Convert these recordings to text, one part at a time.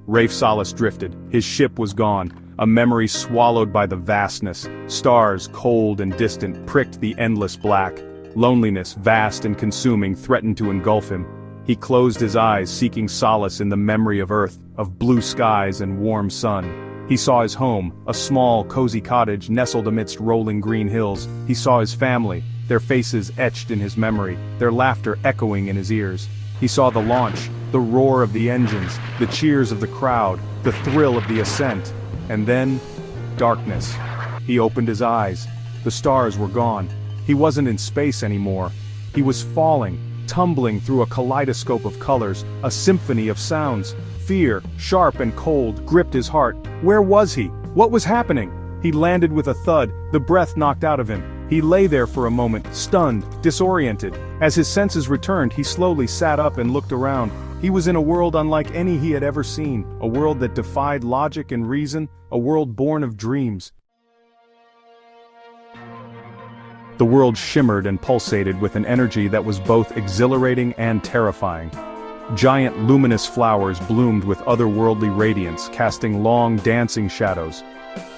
Rafes drifted. His ship was gone, a memory swallowed by the vastness. Stars, cold and distant, pricked the endless black. Loneliness, vast and consuming, threatened to engulf him. He closed his eyes, seeking solace in the memory of Earth, of blue skies and warm sun. He saw his home, a small, cozy cottage nestled amidst rolling green hills. He saw his family, their faces etched in his memory, their laughter echoing in his ears. He saw the launch, the roar of the engines, the cheers of the crowd, the thrill of the ascent. And then, darkness. He opened his eyes. The stars were gone. He wasn't in space anymore. He was falling, tumbling through a kaleidoscope of colors, a symphony of sounds. Fear, sharp and cold, gripped his heart. Where was he? What was happening? He landed with a thud, the breath knocked out of him. He lay there for a moment, stunned, disoriented. As his senses returned, he slowly sat up and looked around. He was in a world unlike any he had ever seen, a world that defied logic and reason, a world born of dreams. The world shimmered and pulsated with an energy that was both exhilarating and terrifying. Giant luminous flowers bloomed with otherworldly radiance, casting long dancing shadows.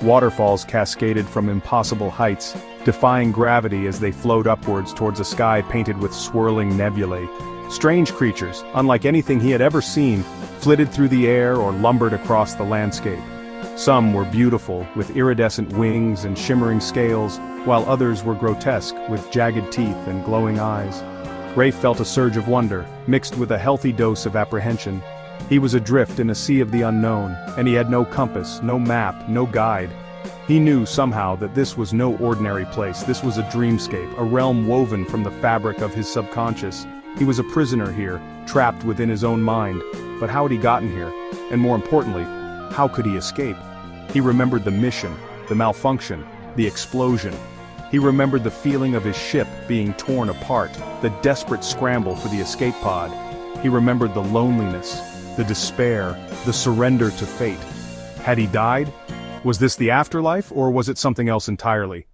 Waterfalls cascaded from impossible heights, defying gravity as they flowed upwards towards a sky painted with swirling nebulae. Strange creatures, unlike anything he had ever seen, flitted through the air or lumbered across the landscape. Some were beautiful, with iridescent wings and shimmering scales, while others were grotesque, with jagged teeth and glowing eyes. Rafe felt a surge of wonder, mixed with a healthy dose of apprehension. He was adrift in a sea of the unknown, and he had no compass, no map, no guide. He knew somehow that this was no ordinary place. This was a dreamscape, a realm woven from the fabric of his subconscious. He was a prisoner here, trapped within his own mind. But how had he gotten here? And more importantly, how could he escape? He remembered the mission, the malfunction, the explosion. He remembered the feeling of his ship being torn apart, the desperate scramble for the escape pod. He remembered the loneliness, the despair, the surrender to fate. Had he died? Was this the afterlife, or was it something else entirely?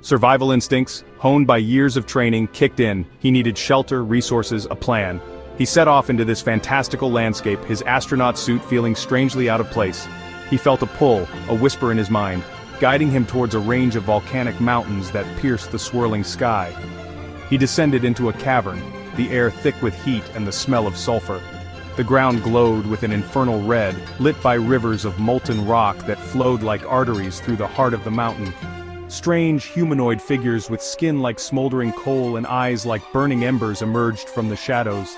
Survival instincts, honed by years of training, kicked in. He needed shelter, resources, a plan. He set off into this fantastical landscape, his astronaut suit feeling strangely out of place. He felt a pull, a whisper in his mind, guiding him towards a range of volcanic mountains that pierced the swirling sky. He descended into a cavern, the air thick with heat and the smell of sulfur. The ground glowed with an infernal red, lit by rivers of molten rock that flowed like arteries through the heart of the mountain. Strange humanoid figures with skin like smoldering coal and eyes like burning embers emerged from the shadows.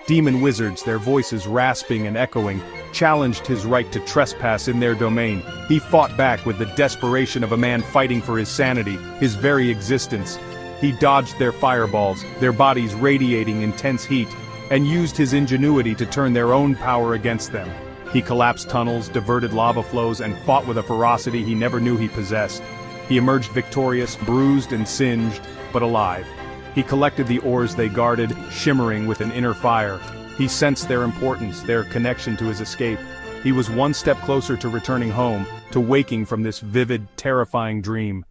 Demon wizards, their voices rasping and echoing, challenged his right to trespass in their domain. He fought back with the desperation of a man fighting for his sanity, his very existence. He dodged their fireballs, their bodies radiating intense heat, and used his ingenuity to turn their own power against them. He collapsed tunnels, diverted lava flows, and fought with a ferocity he never knew he possessed. He emerged victorious, bruised and singed, but alive. He collected the ores they guarded, shimmering with an inner fire. He sensed their importance, their connection to his escape. He was one step closer to returning home, to waking from this vivid, terrifying dream.